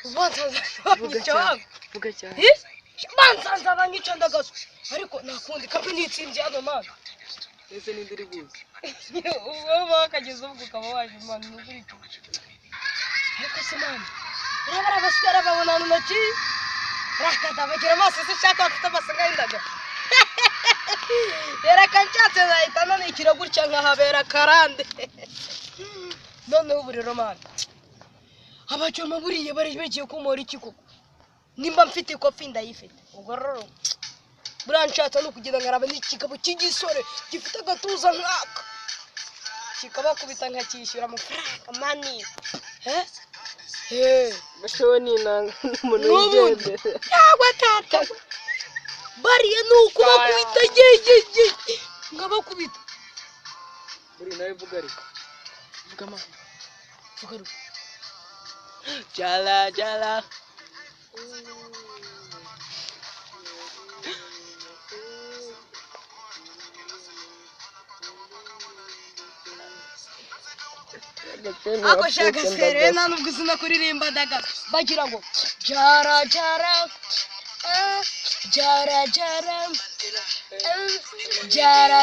vuga cyane bansanze abanyica ndagaso ariko nakundi kape nitsinze hano man ese nindiri buze wowe bakageze ubwo ukaba waje man nukuri ariko se man urabara abaswera babona ntoki rakata bagira amaso se shaka afite amasanga y'indaga era kanchatse zahita none ikira gutya nkahabera karande none uburiro man abacoma buriye bari begiye kumora iki koko nimba mfite kofi ndayifite ubwo rero buranchatse no kugira ngaraba n'ikigabo cy'igisore gifite agatuza nkaka kikaba kubita nkakishyura amafaranga mani bashowe n'inanga umuntu wigendera yagwa tata bariye nuko bakubita jejeje ngabakubita buri nawe vuga ariko vuga ma vuga ariko jala ako shaka serena nubwo uzina kuririmba daga bagira ngo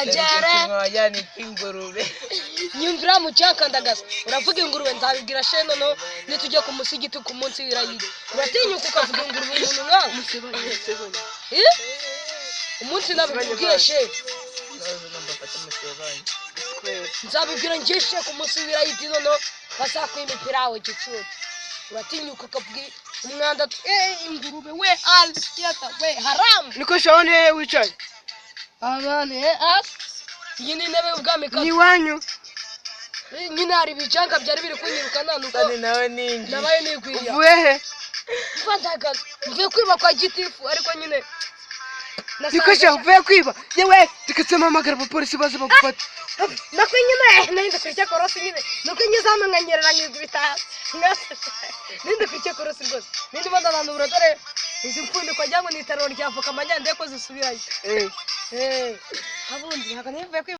jara yani ingurube nyumvira mu cyaka ndagaza uravuga ingurube nzabibwira sheno no nitujye ku musigiti ku munsi wirayire uratinyuka ukavuga ingurube umuntu nkawe umunsi nabibwiye sheno nzabibwira ngeshe ku munsi wirayire no basakwima pirawe gicucu uratinyuka ukavuga umwanda ingurube we aliyata we haram niko shawone wicaye abane iyi ni intebe y'ubwami ni wanyu nyine hari ibijanga byari biri kunyirukana nuko nawe ningi nabaye nigwiriya uwehe mvandaga mvuye kwiba kwa gitifu ariko nyine niko shavuye kwiba yewe dikasema amagara abapolisi baza bagufata nako nyine ninde kurya korosi nyine nuko nyizamo nkanyerera nkigubita ninde kurya korosi rwose ninde badana uburadore izi mpfundiko ajya ngo nitaro ryavoka amanyande ko zisubirayo abundi ntabwo nivuye kwiba